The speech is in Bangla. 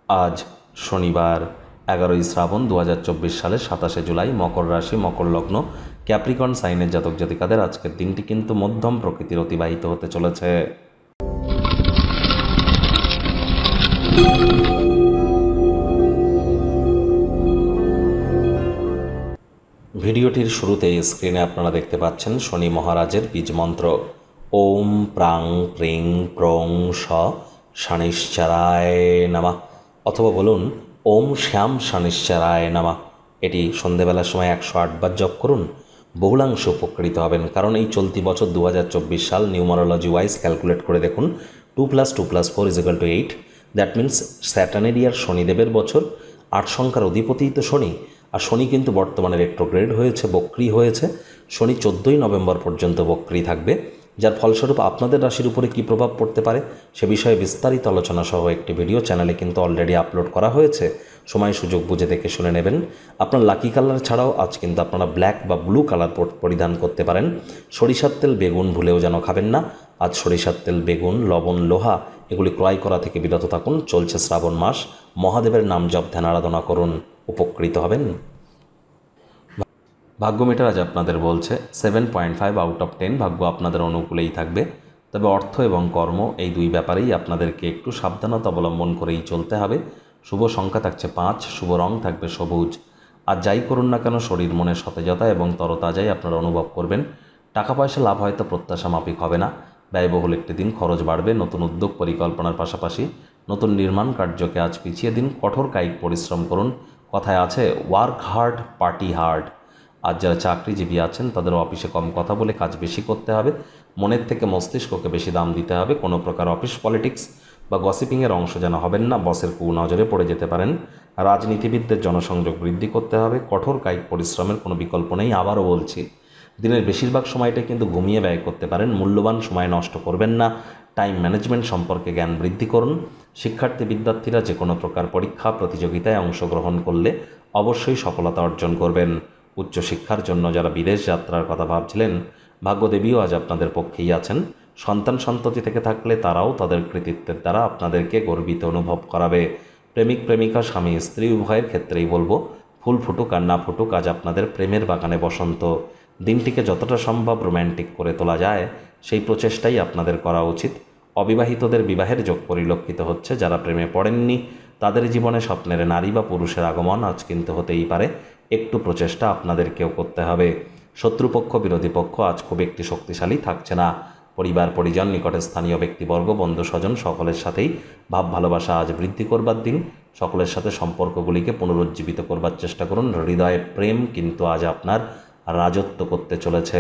আজ শনিবার 11ই শ্রাবণ 2024 সালের 27শে জুলাই। মকর রাশি, মকর লগ্ন, ক্যাপ্রিকর্ন সাইনের জাতক জাতিকাদের আজকের দিনটি কিন্তু মধ্যম প্রকৃতির অতিবাহিত হতে চলেছে। ভিডিওটির শুরুতে স্ক্রিনে আপনারা দেখতে পাচ্ছেন শনি মহারাজের বীজ মন্ত্র ওম প্রাং প্রিং প্রং স শনিশ্চরায় নমঃ, অথবা বলুন ওম শ্যাম শনিশ্চরায় নমঃ। এটি সন্ধেবেলার সময় 108 বার জপ করুন, বহুলাংশ উপকৃত হবেন। কারণ এই চলতি বছর 2024 সাল নিউমারোলজি ওয়াইজ ক্যালকুলেট করে দেখুন 2 + 2 + 4 = 8। দ্যাট মিন্স স্যাটার্নের ইয়ার শনিদেবের বছর, 8 সংখ্যার অধিপতিই তো শনি। আর শনি কিন্তু বর্তমানে রেট্রোগ্রেড হয়েছে, বক্রি হয়েছে। শনি 14ই নভেম্বর পর্যন্ত বক্রি থাকবে, যার ফলস্বরূপ আপনাদের রাশির উপরে কী প্রভাব পড়তে পারে সে বিষয়ে বিস্তারিত আলোচনা সহ একটি ভিডিও চ্যানেলে কিন্তু অলরেডি আপলোড করা হয়েছে। সময় সুযোগ বুঝে দেখে শুনে নেবেন। আপনার লাকি কালার ছাড়াও আজ কিন্তু আপনারা ব্ল্যাক বা ব্লু কালার পরিধান করতে পারেন। সরিষার তেল, বেগুন ভুলেও যেন খাবেন না। আজ সরিষার তেল, বেগুন, লবণ, লোহা এগুলি ক্রয় করা থেকে বিরত থাকুন। চলছে শ্রাবণ মাস, মহাদেবের নাম জপ ধ্যান আরাধনা করুন, উপকৃত হবেন। ভাগ্য মিটার আজ আপনাদের বলছে 7.5 আউট অফ 10। ভাগ্য আপনাদের অনুকূলেই থাকবে, তবে অর্থ এবং কর্ম এই দুই ব্যাপারেই আপনাদেরকে একটু সাবধানতা অবলম্বন করেই চলতে হবে। শুভ সংখ্যা থাকছে 5, শুভ রং থাকবে সবুজ। আর যাই করুন না কেন শরীর মনে সতেজতা এবং তরতাজাই আপনারা অনুভব করবেন। টাকা পয়সা লাভ হয়তো প্রত্যাশা মাফিক হবে না, ব্যয়বহুল একটি দিন, খরচ বাড়বে। নতুন উদ্যোগ পরিকল্পনার পাশাপাশি নতুন নির্মাণ কার্যকে আজ পিছিয়ে দিন, কঠোর কায়িক পরিশ্রম করুন। কথায় আছে ওয়ার্ক হার্ড পার্টি হার্ড। আজ যারা চাকরিজীবী আছেন তাদের অফিসে কম কথা বলে কাজ বেশি করতে হবে, মনের থেকে মস্তিষ্ককে বেশি দাম দিতে হবে। কোনো প্রকার অফিস পলিটিক্স বা গসিপিংয়ের অংশ যেন হবেন না, বসের কুনজরে পড়ে যেতে পারেন। রাজনীতিবিদদের জনসংযোগ বৃদ্ধি করতে হবে, কঠোর কায়িক পরিশ্রমের কোনো বিকল্প নেই। আবারও বলছি, দিনের বেশিরভাগ সময়টাই কিন্তু ঘুমিয়ে ব্যয় করতে পারেন। মূল্যবান সময় নষ্ট করবেন না। টাইম ম্যানেজমেন্ট সম্পর্কে জ্ঞান বৃদ্ধি করুন। বিদ্যার্থীরা যে কোনো প্রকার পরীক্ষা প্রতিযোগিতায় অংশগ্রহণ করলে অবশ্যই সফলতা অর্জন করবেন। উচ্চশিক্ষার জন্য যারা বিদেশ যাত্রার কথা ভাবছিলেন, ভাগ্যদেবীও আজ আপনাদের পক্ষেই আছেন। সন্তান সন্ততি থেকে থাকলে তারাও তাদের কৃতিত্বের দ্বারা আপনাদেরকে গর্বিত অনুভব করাবে। প্রেমিক প্রেমিকা, স্বামী স্ত্রী উভয়ের ক্ষেত্রেই বলবো, ফুল ফুটুক আর না ফুটুক, আজ আপনাদের প্রেমের বাগানে বসন্ত। দিনটিকে যতটা সম্ভব রোম্যান্টিক করে তোলা যায় সেই প্রচেষ্টাই আপনাদের করা উচিত। অবিবাহিতদের বিবাহের যোগ পরিলক্ষিত হচ্ছে। যারা প্রেমে পড়েননি তাদের জীবনে স্বপ্নের নারী বা পুরুষের আগমন আজ কিন্তু হতেই পারে। একটু প্রচেষ্টা আপনাদেরকেও করতে হবে। শত্রুপক্ষ, বিরোধী পক্ষ আজ খুব একটি শক্তিশালী থাকছে না। পরিবার পরিজন, নিকটের স্থানীয় ব্যক্তিবর্গ, বন্ধু স্বজন সকলের সাথেই ভাব ভালোবাসা আজ বৃদ্ধি করবার দিন। সকলের সাথে সম্পর্কগুলিকে পুনরুজ্জীবিত করবার চেষ্টা করুন। হৃদয়ে প্রেম কিন্তু আজ আপনার রাজত্ব করতে চলেছে।